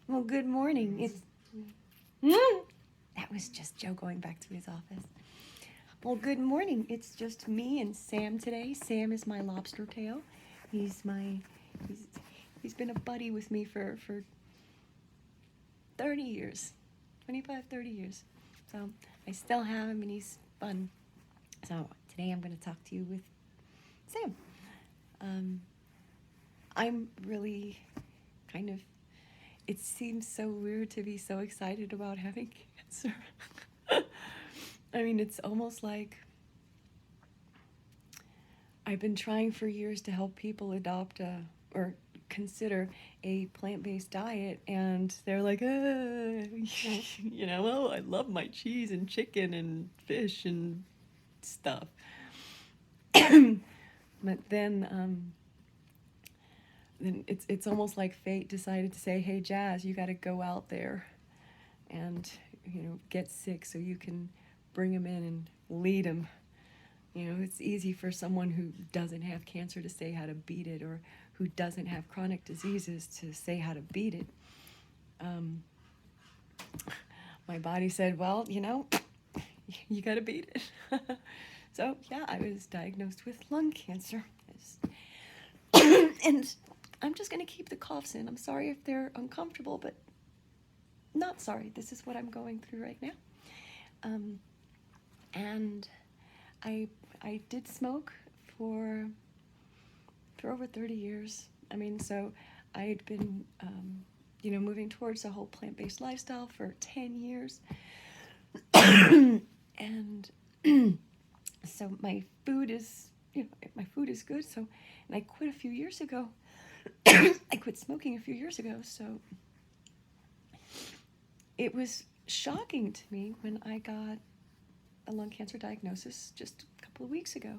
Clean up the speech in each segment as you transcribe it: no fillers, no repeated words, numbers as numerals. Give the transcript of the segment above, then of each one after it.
Well, good morning. That was just Joe going back to his office. Well, good morning. It's just me and Sam today. Sam is my lobster tail. He's my he's he's been a buddy with me for 30 years. 25, 30 years. So, I still have him and he's fun. So, today I'm going to talk to you with Sam. Um, I'm really kind of it seems so weird to be so excited about having cancer. I mean, it's almost like I've been trying for years to help people adopt or consider a plant-based diet, and they're like, well, I love my cheese and chicken and fish and stuff. But then it's almost like fate decided to say, hey, Jazz, you got to go out there and get sick so you can bring them in and lead them. It's easy for someone who doesn't have cancer to say how to beat it, or who doesn't have chronic diseases to say how to beat it. My body said, well, you got to beat it. So, yeah, I was diagnosed with lung cancer. And I'm just going to keep the coughs in. I'm sorry if they're uncomfortable, but not sorry. This is what I'm going through right now. And I did smoke for over 30 years. I mean, so I had been, moving towards a whole plant-based lifestyle for 10 years. And so my food is, my food is good. So, and I quit a few years ago. I quit smoking a few years ago. So it was shocking to me when I got a lung cancer diagnosis just a couple of weeks ago.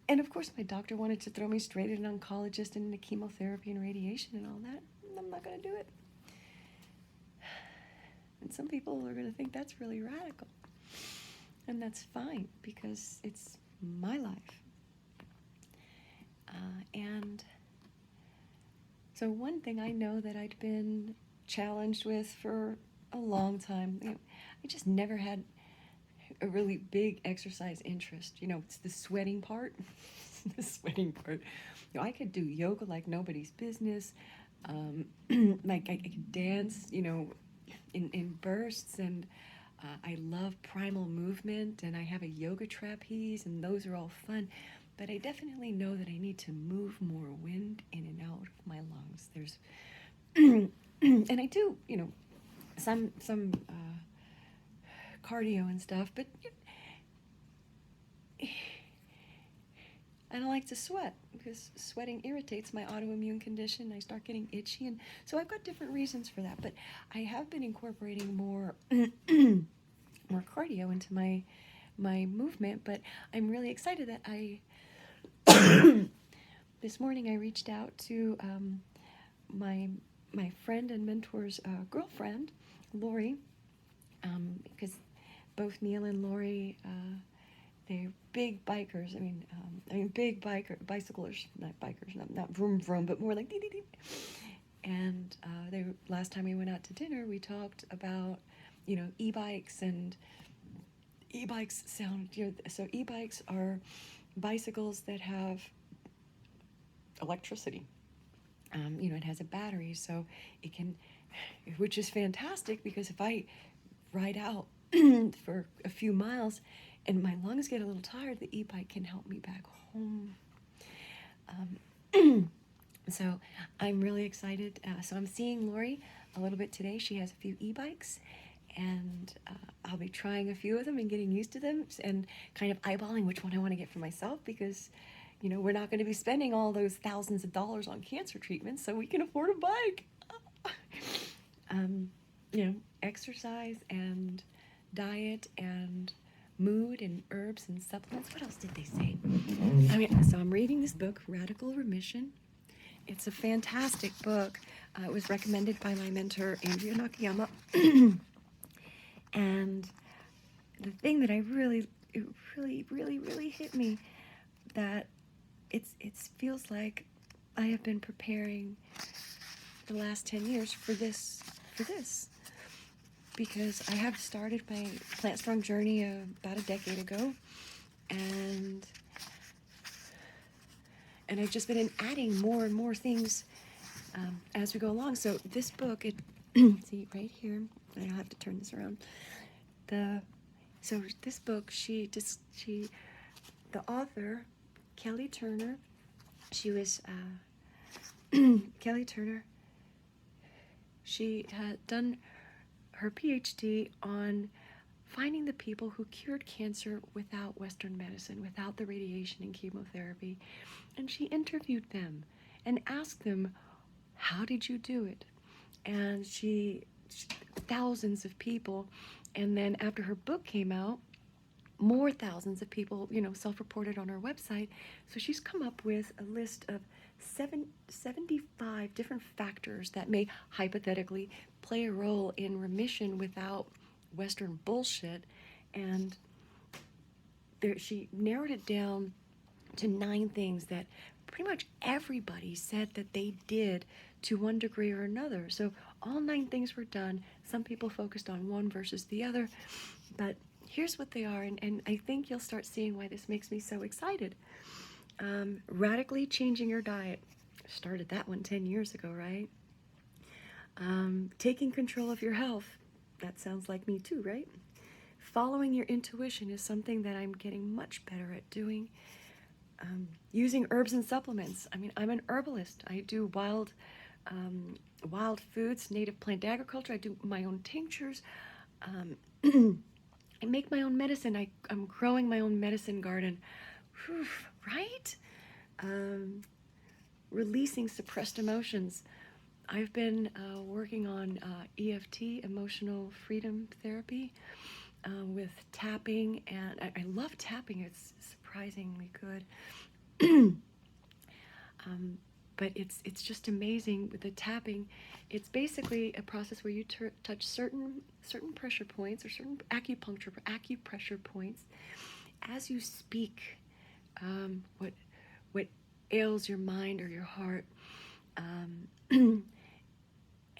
And of course, my doctor wanted to throw me straight at an oncologist and into chemotherapy and radiation and all that. I'm not going to do it. And some people are going to think that's really radical. And that's fine, because it's my life. And so one thing I know that I'd been challenged with for a long time, I just never had a really big exercise interest. It's the sweating part. The sweating part. I could do yoga like nobody's business. Like I could dance, in bursts, and I love primal movement, and I have a yoga trapeze, and those are all fun. But I definitely know that I need to move more wind in and out of my lungs. There's, and I do, some cardio and stuff, but I don't like to sweat because sweating irritates my autoimmune condition. I start getting itchy, and so I've got different reasons for that. But I have been incorporating more more cardio into my movement. But I'm really excited that this morning I reached out to my friend and mentor's girlfriend, Lori, because both Neil and Lori, they're big bikers. Big bicyclers, not bikers, not vroom vroom, but more like dee dee dee. And last time we went out to dinner, we talked about, e-bikes, and e-bikes sound, so e-bikes are bicycles that have electricity. It has a battery, so it can, which is fantastic, because if I ride out for a few miles and my lungs get a little tired, the e-bike can help me back home. So I'm really excited. So I'm seeing Lori a little bit today. She has a few e-bikes, and I'll be trying a few of them and getting used to them, and kind of eyeballing which one I want to get for myself, because we're not going to be spending all those thousands of dollars on cancer treatments, so we can afford a bike. Exercise and diet and mood and herbs and supplements. What else did they say? So I'm reading this book, Radical Remission. It's a fantastic book. It was recommended by my mentor, Andrea Nakayama. And the thing that it really hit me, that it feels like I have been preparing the last 10 years for this, because I have started my Plant Strong journey about a decade ago, and I've just been adding more and more things as we go along. So this book, see right here, I'll have to turn this around. So this book, the author, Kelly Turner, she was Kelly Turner. She had done her PhD on finding the people who cured cancer without Western medicine, without the radiation and chemotherapy. And she interviewed them and asked them, how did you do it? And thousands of people. And then after her book came out, more thousands of people, self-reported on her website. So she's come up with a list of 75 different factors that may hypothetically play a role in remission without Western bullshit. And she narrowed it down to 9 things that pretty much everybody said that they did to one degree or another. So all 9 things were done. Some people focused on one versus the other, but here's what they are, and I think you'll start seeing why this makes me so excited. Radically changing your diet. Started that one 10 years ago, right? Taking control of your health. That sounds like me too, right? Following your intuition is something that I'm getting much better at doing. Using herbs and supplements. I mean, I'm an herbalist. I do wild foods, native plant agriculture. I do my own tinctures. I make my own medicine. I'm growing my own medicine garden. Whew, right? Releasing suppressed emotions. I've been working on EFT, emotional freedom therapy, with tapping, and I love tapping. It's surprisingly good. But it's just amazing with the tapping. It's basically a process where you touch certain pressure points or certain acupressure points as you speak what ails your mind or your heart.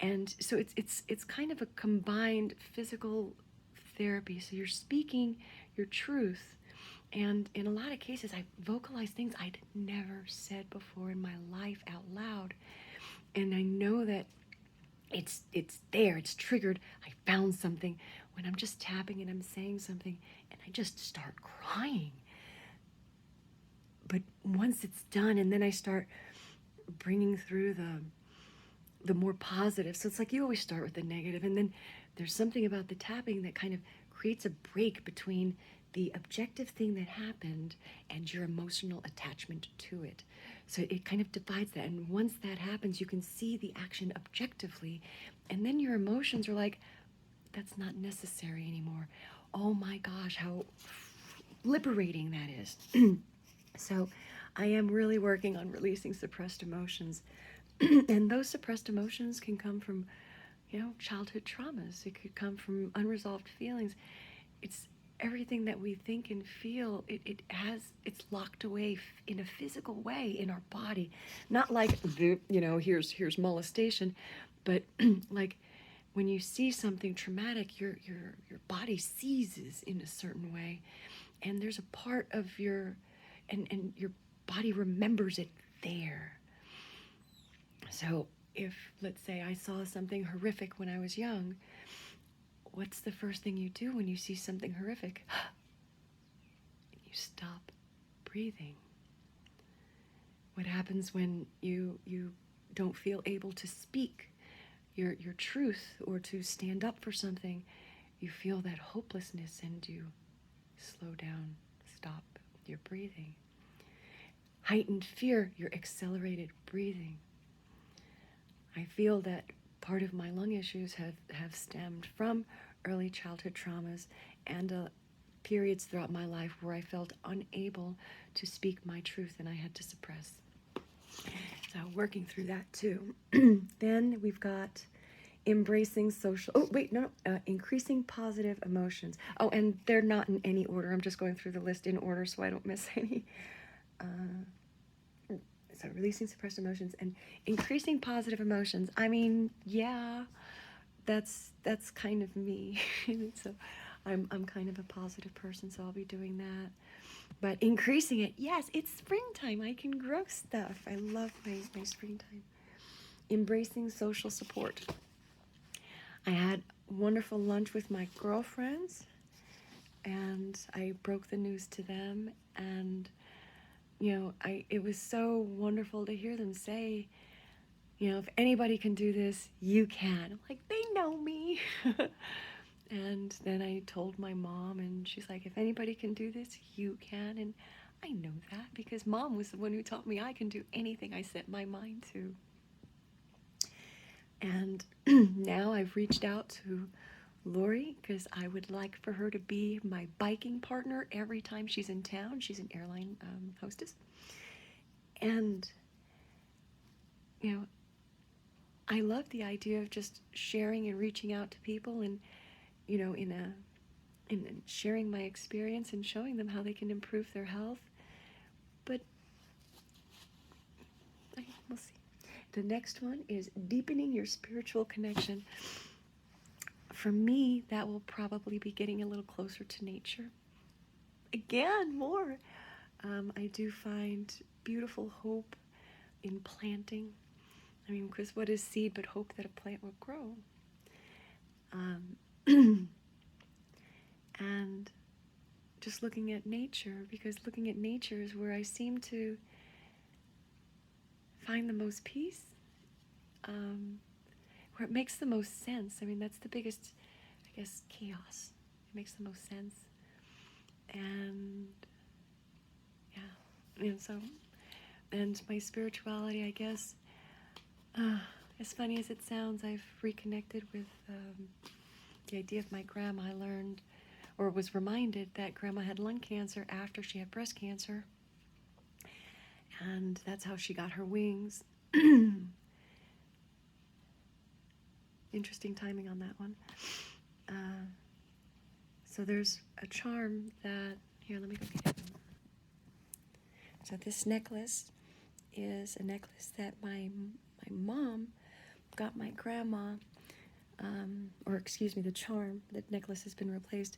And so it's kind of a combined physical therapy. So you're speaking your truth. And in a lot of cases, I vocalize things I'd never said before in my life out loud. And I know that it's there, it's triggered. I found something when I'm just tapping and I'm saying something and I just start crying. But once it's done, and then I start bringing through the more positive. So it's like you always start with the negative, and then there's something about the tapping that kind of creates a break between the objective thing that happened and your emotional attachment to it. So it kind of divides that. And once that happens, you can see the action objectively. And then your emotions are like, that's not necessary anymore. Oh my gosh, how liberating that is. So I am really working on releasing suppressed emotions. And those suppressed emotions can come from, childhood traumas. It could come from unresolved feelings. It's everything that we think and feel, it's locked away in a physical way in our body. Not like, here's molestation, but like when you see something traumatic, your body seizes in a certain way, and there's a part of and your body remembers it there. So if, let's say, I saw something horrific when I was young, what's the first thing you do when you see something horrific? You stop breathing. What happens when you don't feel able to speak your truth or to stand up for something? You feel that hopelessness and you slow down, stop your breathing. Heightened fear, your accelerated breathing. I feel that part of my lung issues have stemmed from early childhood traumas and periods throughout my life where I felt unable to speak my truth and I had to suppress. So working through that too. Then we've got embracing increasing positive emotions. Oh, and they're not in any order. I'm just going through the list in order so I don't miss any. So releasing suppressed emotions and increasing positive emotions. I mean, yeah, that's kind of me. So I'm kind of a positive person, so I'll be doing that. But increasing it, yes, it's springtime. I can grow stuff. I love my springtime. Embracing social support. I had wonderful lunch with my girlfriends, and I broke the news to them, and it was so wonderful to hear them say, if anybody can do this, you can. I'm like, they know me. And then I told my mom, and she's like, if anybody can do this, you can. And I know that because Mom was the one who taught me I can do anything I set my mind to. And now I've reached out to Lori because I would like for her to be my biking partner every time she's in town. She's an airline hostess. And, I love the idea of just sharing and reaching out to people and, in sharing my experience and showing them how they can improve their health. But we'll see. The next one is deepening your spiritual connection. For me, that will probably be getting a little closer to nature. Again, more. I do find beautiful hope in planting. I mean, because what is seed but hope that a plant will grow? And just looking at nature, because looking at nature is where I seem to find the most peace, where it makes the most sense. I mean, that's the biggest, I guess, chaos. It makes the most sense. And yeah, and so, and my spirituality, I guess, as funny as it sounds, I've reconnected with the idea of my grandma. I learned, or was reminded, that grandma had lung cancer after she had breast cancer. And that's how she got her wings. Interesting timing on that one. So there's a charm that, here, let me go get it. So this necklace is a necklace that my mom got my grandma, or excuse me, the charm. The necklace has been replaced.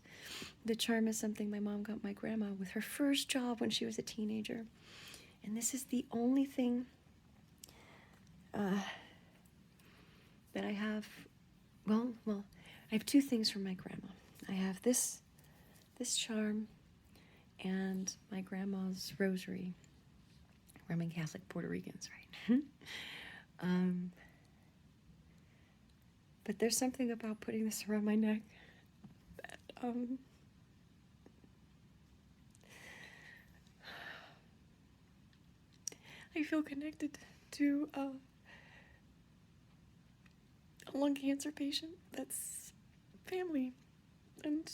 The charm is something my mom got my grandma with her first job when she was a teenager. And this is the only thing that I have. Well, I have two things from my grandma. I have this charm and my grandma's rosary. Roman Catholic Puerto Ricans, right? But there's something about putting this around my neck that I feel connected to a lung cancer patient that's family. And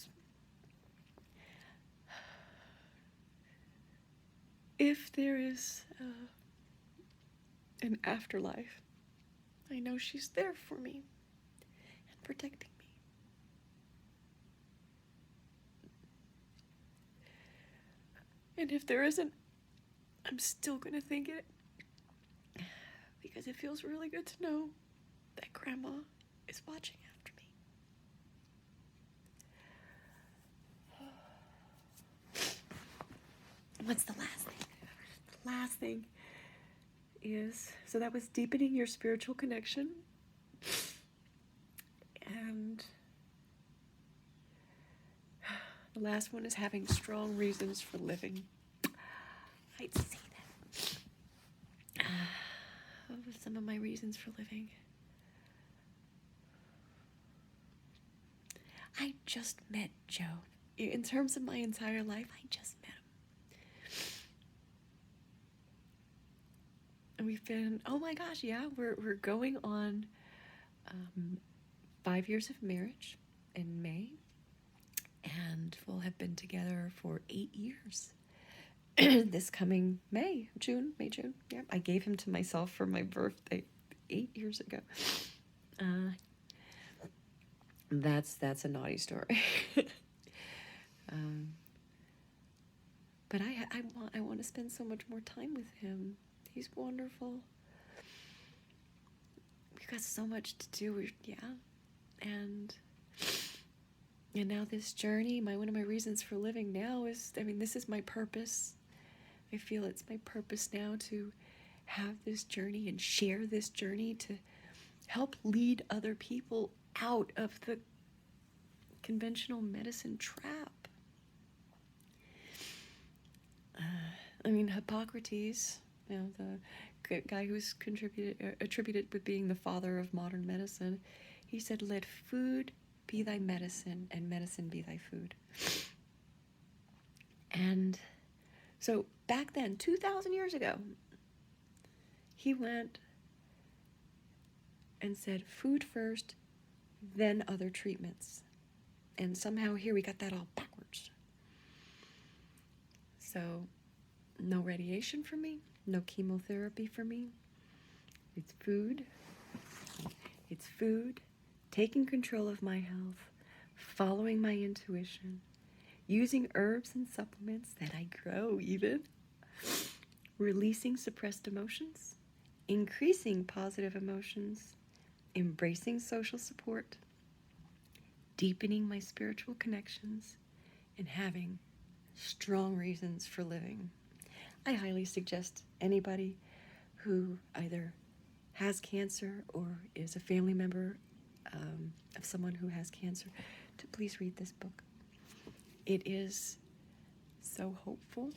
if there is an afterlife, I know she's there for me and protecting me. And if there isn't, I'm still gonna think it, because it feels really good to know that Grandma is watching after me. What's the last thing? The last thing is, so that was deepening your spiritual connection. And the last one is having strong reasons for living. I'd say that. Some of my reasons for living. I just met Joe. In terms of my entire life, I just met him. And we've been, oh my gosh, yeah, we're going on 5 years of marriage in May. And we'll have been together for 8 years. This coming June. Yeah, I gave him to myself for my birthday 8 years ago. That's a naughty story. But I want to spend so much more time with him. He's wonderful. We've got so much to do. Yeah. And now this journey, one of my reasons for living now is, this is my purpose. I feel it's my purpose now to have this journey and share this journey to help lead other people out of the conventional medicine trap. Hippocrates, the guy who's attributed with being the father of modern medicine, he said, "Let food be thy medicine, and medicine be thy food." And so back then, 2,000 years ago, he went and said, food first, then other treatments. And somehow here we got that all backwards. So no radiation for me, no chemotherapy for me. It's food. It's food, taking control of my health, following my intuition, using herbs and supplements that I grow even, releasing suppressed emotions, increasing positive emotions, embracing social support, deepening my spiritual connections, and having strong reasons for living. I highly suggest anybody who either has cancer or is a family member of someone who has cancer to please read this book. It is so hopeful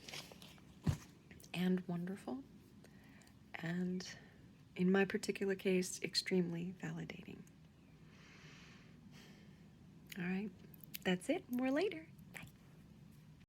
and wonderful, and in my particular case, extremely validating. All right, that's it. More later.